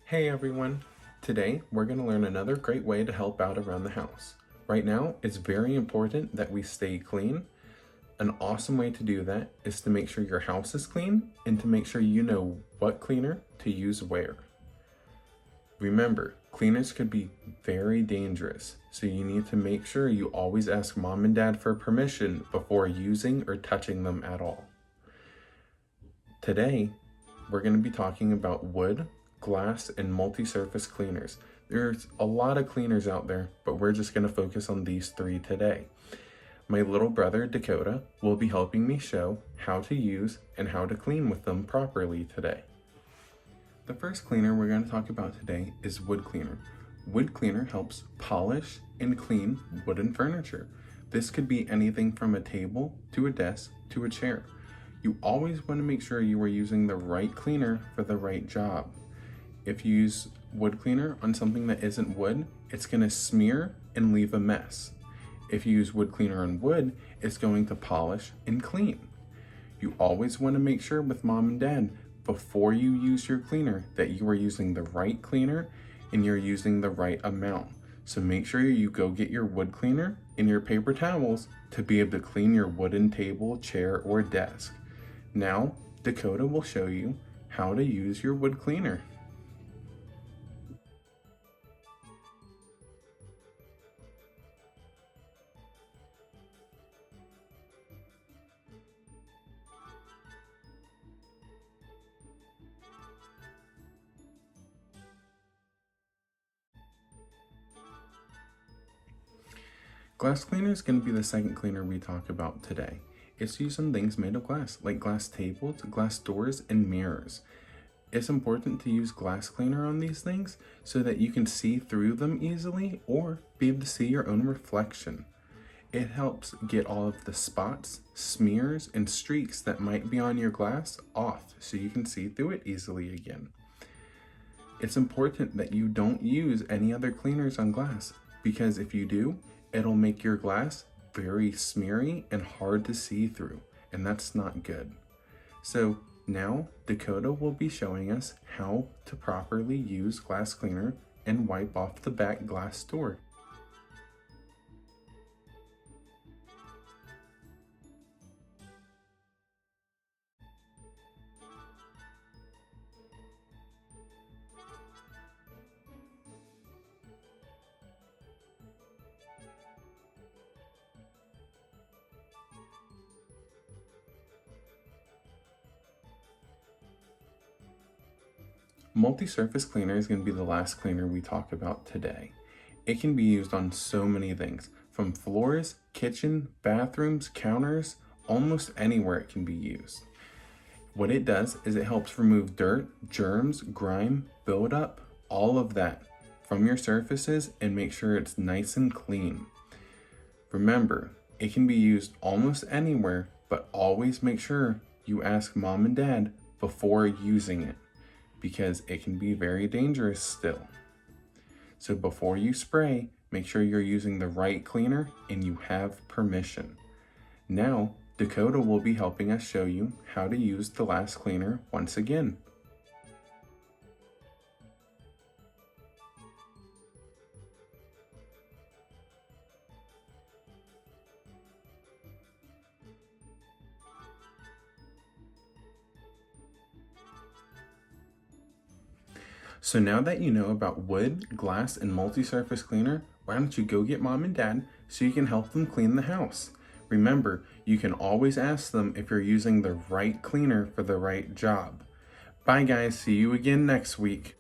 Hey everyone! Today we're going to learn another great way to help out around the house. Right now, it's very important that we stay clean. An awesome way to do that is to make sure your house is clean and to make sure you know what cleaner to use where. Remember, cleaners could be very dangerous, so you need to make sure you always ask mom and dad for permission before using or touching them at all. Today, we're going to be talking about wood, glass, and multi-surface cleaners. There's a lot of cleaners out there, but we're just going to focus on these three today. My little brother, Dakota, will be helping me show how to use and how to clean with them properly today. The first cleaner we're going to talk about today is wood cleaner. Wood cleaner helps polish and clean wooden furniture. This could be anything from a table to a desk to a chair. You always want to make sure you are using the right cleaner for the right job. If you use wood cleaner on something that isn't wood, it's going to smear and leave a mess. If you use wood cleaner on wood, it's going to polish and clean. You always want to make sure with mom and dad before you use your cleaner that you are using the right cleaner and you're using the right amount. So make sure you go get your wood cleaner and your paper towels to be able to clean your wooden table, chair, or desk. Now, Dakota will show you how to use your wood cleaner. Glass cleaner is going to be the second cleaner we talk about today. It's used on things made of glass, like glass tables, glass doors, and mirrors. It's important to use glass cleaner on these things so that you can see through them easily or be able to see your own reflection. It helps get all of the spots, smears, and streaks that might be on your glass off so you can see through it easily again. It's important that you don't use any other cleaners on glass because if you do, it'll make your glass very smeary and hard to see through, and that's not good. So now Dakota will be showing us how to properly use glass cleaner and wipe off the back glass door. Multi-surface cleaner is going to be the last cleaner we talk about today. It can be used on so many things, from floors, kitchen, bathrooms, counters, almost anywhere it can be used. What it does is it helps remove dirt, germs, grime, buildup, all of that from your surfaces and make sure it's nice and clean. Remember, it can be used almost anywhere, but always make sure you ask mom and dad before using it, because it can be very dangerous still. So before you spray, make sure you're using the right cleaner and you have permission. Now, Dakota will be helping us show you how to use the last cleaner once again. So now that you know about wood, glass, and multi-surface cleaner, why don't you go get mom and dad so you can help them clean the house? Remember, you can always ask them if you're using the right cleaner for the right job. Bye guys, see you again next week.